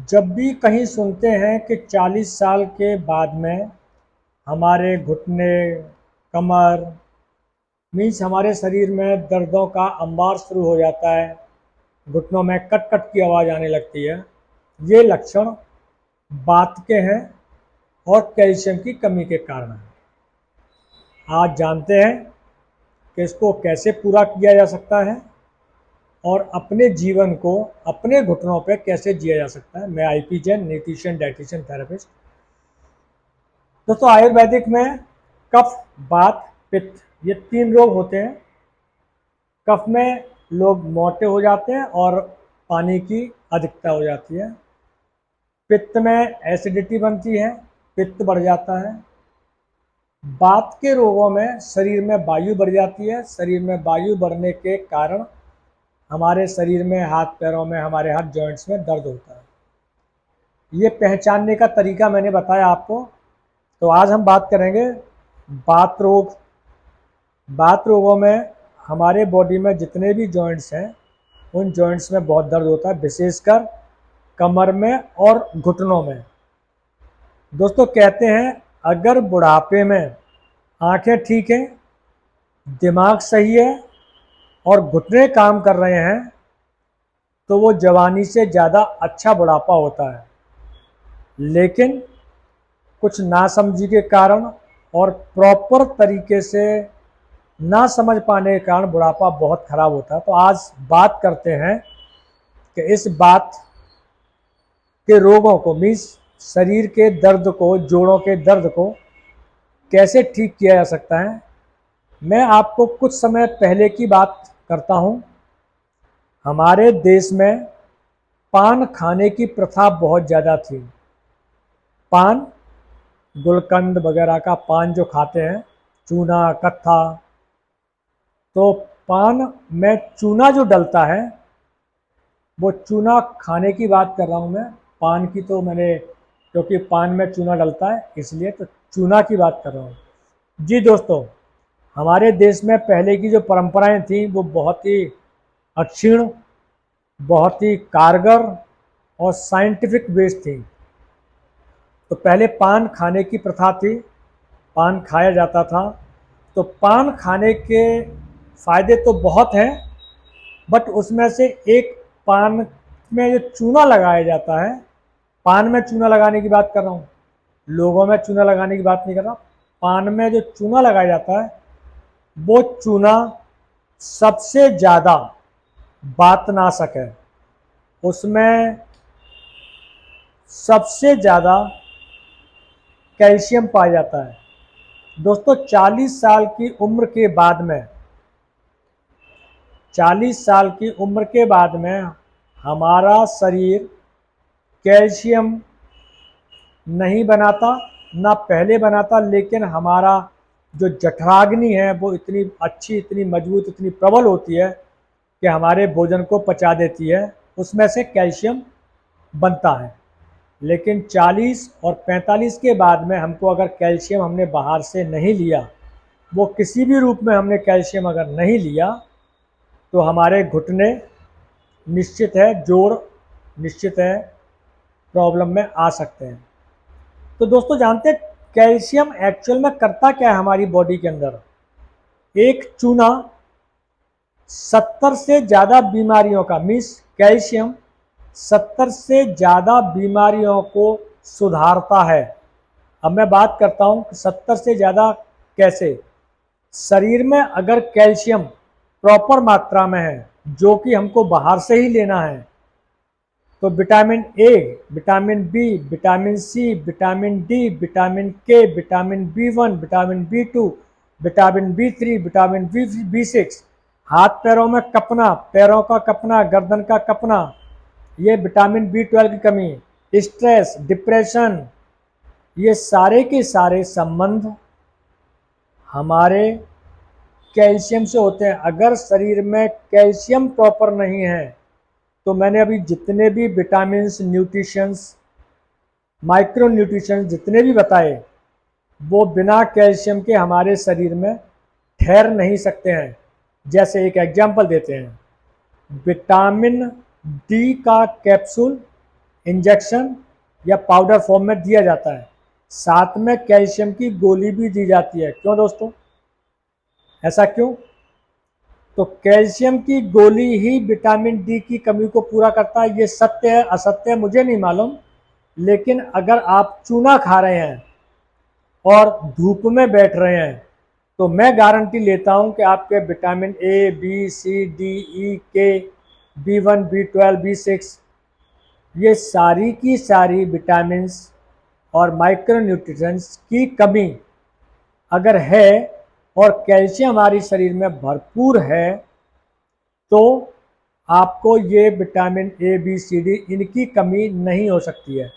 जब भी कहीं सुनते हैं कि 40 साल के बाद में हमारे घुटने, कमर मीन्स हमारे शरीर में दर्दों का अंबार शुरू हो जाता है, घुटनों में कट कट की आवाज़ आने लगती है, ये लक्षण बात के हैं और कैल्शियम की कमी के कारण हैं। आज जानते हैं कि इसको कैसे पूरा किया जा सकता है और अपने जीवन को अपने घुटनों पर कैसे जिया जा सकता है। मैं IP Jain, nutrition dietitian therapist. दोस्तों, आयुर्वेदिक में कफ, वात, पित्त ये 3 रोग होते हैं। कफ में लोग मोटे हो जाते हैं और पानी की अधिकता हो जाती है। पित्त में एसिडिटी बनती है, पित्त बढ़ जाता है। वात के रोगों में शरीर में वायु बढ़ जाती है। शरीर में वायु बढ़ने के कारण हमारे शरीर में, हाथ पैरों में, हमारे हर जॉइंट्स में दर्द होता है। ये पहचानने का तरीका मैंने बताया आपको। तो आज हम बात करेंगे वात रोग। वात रोगों में हमारे बॉडी में जितने भी जॉइंट्स हैं उन जॉइंट्स में बहुत दर्द होता है, विशेषकर कमर में और घुटनों में। दोस्तों, कहते हैं अगर बुढ़ापे में आंखें ठीक हैं, दिमाग सही है और घुटने काम कर रहे हैं तो वो जवानी से ज़्यादा अच्छा बुढ़ापा होता है। लेकिन कुछ नासमझी के कारण और प्रॉपर तरीके से ना समझ पाने के कारण बुढ़ापा बहुत खराब होता है। तो आज बात करते हैं कि इस बात के रोगों को, मीन्स शरीर के दर्द को, जोड़ों के दर्द को कैसे ठीक किया जा सकता है। मैं आपको कुछ समय पहले की बात करता हूँ। हमारे देश में पान खाने की प्रथा बहुत ज़्यादा थी। पान, गुलकंद वगैरह का पान जो खाते हैं, चूना, कत्था। तो पान में चूना जो डलता है, वो चूना खाने की बात कर रहा हूँ मैं। पान की तो मैंने, क्योंकि पान में चूना डलता है इसलिए तो चूना की बात कर रहा हूँ। जी दोस्तों, हमारे देश में पहले की जो परंपराएं थी वो बहुत ही अक्षीण, बहुत ही कारगर और साइंटिफिक बेस्ड थी। तो पहले पान खाने की प्रथा थी, पान खाया जाता था। तो पान खाने के फ़ायदे तो बहुत हैं, बट उसमें से एक, पान में जो चूना लगाया जाता है, पान में चूना लगाने की बात कर रहा हूँ, लोगों में चूना लगाने की बात नहीं कर रहा। पान में जो चूना लगाया जाता है वो चूना सबसे ज़्यादा वातनाशक है। उसमें सबसे ज़्यादा कैल्शियम पाया जाता है। दोस्तों, 40 साल की उम्र के बाद में, 40 साल की उम्र के बाद में हमारा शरीर कैल्शियम नहीं बनाता, ना पहले बनाता, लेकिन हमारा जो जठराग्नि है वो इतनी अच्छी, इतनी मजबूत, इतनी प्रबल होती है कि हमारे भोजन को पचा देती है, उसमें से कैल्शियम बनता है। लेकिन 40 और 45 के बाद में हमको अगर कैल्शियम हमने बाहर से नहीं लिया, वो किसी भी रूप में हमने कैल्शियम अगर नहीं लिया, तो हमारे घुटने निश्चित है, जोड़ निश्चित है, प्रॉब्लम में आ सकते हैं। तो दोस्तों, जानते हैं कैल्शियम एक्चुअल में करता क्या है हमारी बॉडी के अंदर। एक चूना 70 से ज़्यादा बीमारियों का, मीन्स कैल्शियम 70 से ज़्यादा बीमारियों को सुधारता है। अब मैं बात करता हूँ 70 से ज़्यादा कैसे। शरीर में अगर कैल्शियम प्रॉपर मात्रा में है, जो कि हमको बाहर से ही लेना है, तो vitamin A, vitamin B, vitamin C, vitamin D, vitamin K, vitamin B1, vitamin B2, vitamin B3, vitamin B6, हाथ पैरों में कपना, पैरों का कपना, गर्दन का कपना, ये विटामिन B12 की कमी, स्ट्रेस, डिप्रेशन, ये सारे के सारे संबंध हमारे कैल्शियम से होते हैं। अगर शरीर में कैल्शियम प्रॉपर नहीं है तो मैंने अभी जितने भी विटामिन्स, न्यूट्रिशंस, माइक्रो न्यूट्रिशंस जितने भी बताए, वो बिना कैल्शियम के हमारे शरीर में ठहर नहीं सकते हैं। जैसे एक एग्जांपल देते हैं, विटामिन डी का कैप्सूल इंजेक्शन या पाउडर फॉर्म में दिया जाता है। साथ में कैल्शियम की गोली भी दी जाती है। क्यों दोस्तों, ऐसा क्यों? तो कैल्शियम की गोली ही विटामिन डी की कमी को पूरा करता है। ये सत्य है असत्य है मुझे नहीं मालूम, लेकिन अगर आप चूना खा रहे हैं और धूप में बैठ रहे हैं तो मैं गारंटी लेता हूं कि आपके vitamin A, B, C, D, E, K, B1, B12, B6 ये सारी की सारी विटामिन्स और माइक्रोन्यूट्रिएंट्स की कमी अगर है और कैल्शियम हमारे शरीर में भरपूर है तो आपको ये vitamin A, B, C, D इनकी कमी नहीं हो सकती है,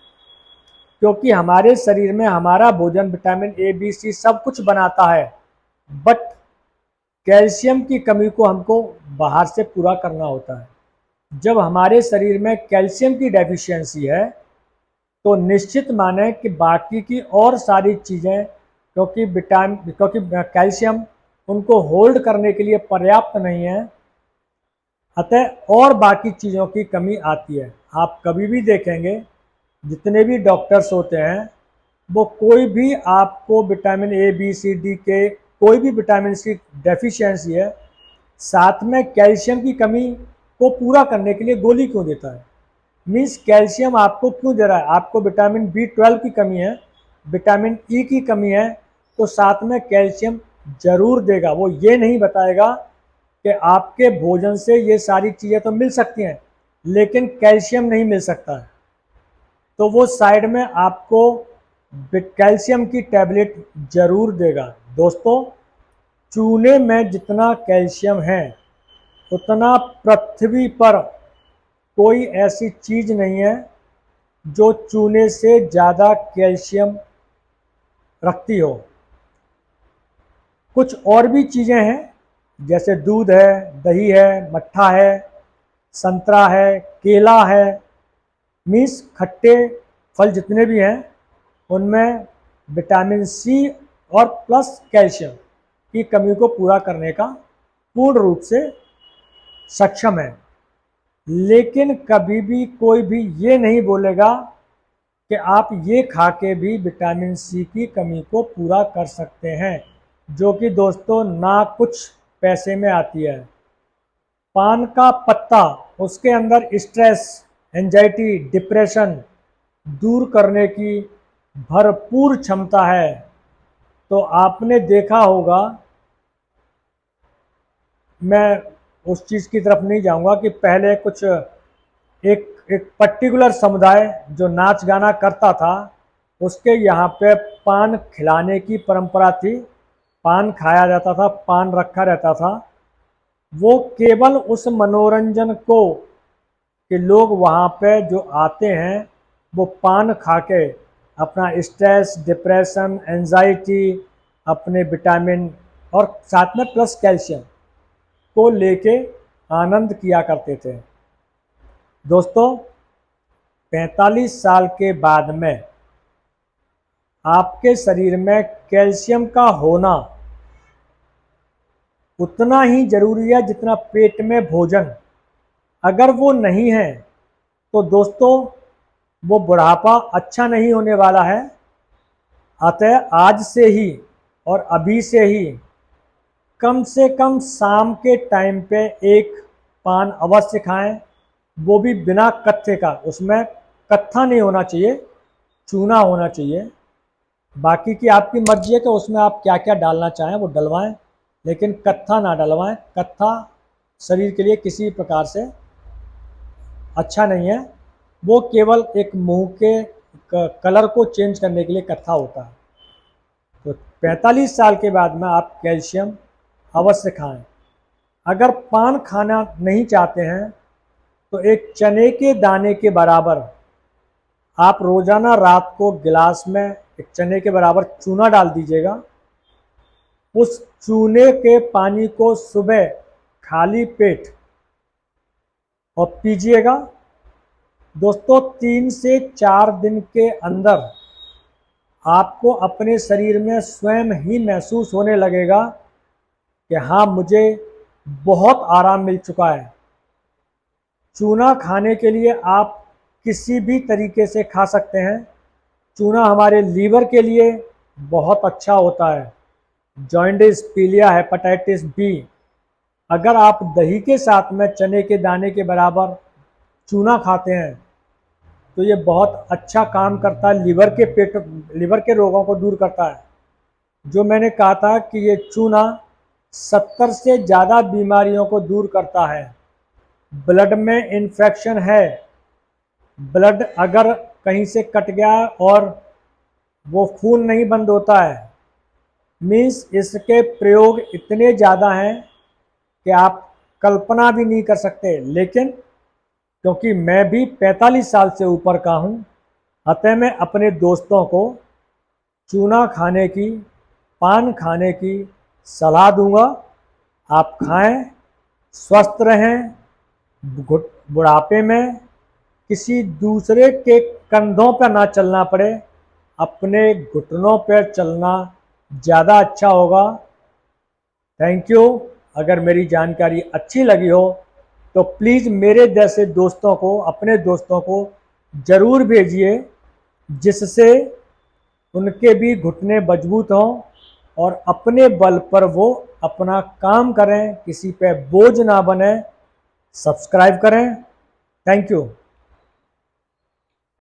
क्योंकि हमारे शरीर में हमारा भोजन विटामिन ए, बी, सी सब कुछ बनाता है, बट कैल्शियम की कमी को हमको बाहर से पूरा करना होता है। जब हमारे शरीर में कैल्शियम की डेफिशिएंसी है तो निश्चित माने कि बाकी की और सारी चीज़ें, क्योंकि कैल्शियम उनको होल्ड करने के लिए पर्याप्त नहीं है, अतः और बाकी चीज़ों की कमी आती है। आप कभी भी देखेंगे जितने भी डॉक्टर्स होते हैं वो कोई भी आपको vitamin A, B, C, D के कोई भी विटामिन की डेफिशिएंसी है, साथ में कैल्शियम की कमी को पूरा करने के लिए गोली क्यों देता है? मीन्स कैल्शियम आपको क्यों दे रहा है? आपको विटामिन B12 की कमी है, विटामिन ई की कमी है, तो साथ में कैल्शियम जरूर देगा। वो ये नहीं बताएगा कि आपके भोजन से ये सारी चीज़ें तो मिल सकती हैं लेकिन कैल्शियम नहीं मिल सकता है, तो वो साइड में आपको कैल्शियम की टैबलेट जरूर देगा। दोस्तों, चूने में जितना कैल्शियम है उतना पृथ्वी पर कोई ऐसी चीज़ नहीं है जो चूने से ज़्यादा कैल्शियम रखती हो। कुछ और भी चीज़ें हैं जैसे दूध है, दही है, मट्ठा है, संतरा है, केला है, मीन्स खट्टे फल जितने भी हैं उनमें विटामिन सी और प्लस कैल्शियम की कमी को पूरा करने का पूर्ण रूप से सक्षम है। लेकिन कभी भी कोई भी ये नहीं बोलेगा कि आप ये खा के भी विटामिन सी की कमी को पूरा कर सकते हैं, जो कि दोस्तों ना कुछ पैसे में आती है। पान का पत्ता, उसके अंदर स्ट्रेस, एंजाइटी, डिप्रेशन दूर करने की भरपूर क्षमता है। तो आपने देखा होगा, मैं उस चीज़ की तरफ नहीं जाऊंगा कि पहले कुछ एक पर्टिकुलर समुदाय जो नाच गाना करता था उसके यहाँ पे पान खिलाने की परंपरा थी, पान खाया जाता था, पान रखा रहता था। वो केवल उस मनोरंजन को कि लोग वहाँ पे जो आते हैं वो पान खा के अपना स्ट्रेस, डिप्रेशन, एंजाइटी, अपने विटामिन और साथ में प्लस कैल्शियम को लेके आनंद किया करते थे। दोस्तों, 45 साल के बाद में आपके शरीर में कैल्शियम का होना उतना ही जरूरी है जितना पेट में भोजन। अगर वो नहीं है तो दोस्तों वो बुढ़ापा अच्छा नहीं होने वाला है। अतः आज से ही और अभी से ही कम से कम शाम के टाइम पे एक पान अवश्य खाएं, वो भी बिना कत्थे का। उसमें कत्था नहीं होना चाहिए, चूना होना चाहिए। बाकी की आपकी मर्जी है कि उसमें आप क्या क्या डालना चाहें वो डलवाएं, लेकिन कत्था ना डलवाएं। कत्था शरीर के लिए किसी प्रकार से अच्छा नहीं है, वो केवल एक मुंह के कलर को चेंज करने के लिए कत्था होता है। तो 45 साल के बाद में आप कैल्शियम अवश्य खाएं। अगर पान खाना नहीं चाहते हैं तो एक चने के दाने के बराबर आप रोजाना रात को गिलास में एक चने के बराबर चूना डाल दीजिएगा। उस चूने के पानी को सुबह खाली पेट और पीजिएगा। दोस्तों, 3 से 4 दिन के अंदर आपको अपने शरीर में स्वयं ही महसूस होने लगेगा कि हाँ, मुझे बहुत आराम मिल चुका है। चूना खाने के लिए आप किसी भी तरीके से खा सकते हैं। चूना हमारे लीवर के लिए बहुत अच्छा होता है। जॉन्डिस, पीलिया, हेपेटाइटिस बी, अगर आप दही के साथ में चने के दाने के बराबर चूना खाते हैं तो ये बहुत अच्छा काम करता है, लीवर के रोगों को दूर करता है। जो मैंने कहा था कि ये चूना 70 से ज़्यादा बीमारियों को दूर करता है। ब्लड में इन्फेक्शन है, ब्लड अगर कहीं से कट गया और वो खून नहीं बंद होता है, मीन्स इसके प्रयोग इतने ज़्यादा हैं कि आप कल्पना भी नहीं कर सकते। लेकिन क्योंकि मैं भी 45 साल से ऊपर का हूँ, अतः मैं अपने दोस्तों को चूना खाने की, पान खाने की सलाह दूंगा। आप खाएं, स्वस्थ रहें, बुढ़ापे में किसी दूसरे के कंधों पर ना चलना पड़े, अपने घुटनों पर चलना ज़्यादा अच्छा होगा। Thank you. अगर मेरी जानकारी अच्छी लगी हो तो प्लीज़ मेरे जैसे दोस्तों को, अपने दोस्तों को ज़रूर भेजिए, जिससे उनके भी घुटने मजबूत हों और अपने बल पर वो अपना काम करें, किसी पे बोझ ना बने। सब्सक्राइब करें। Thank you.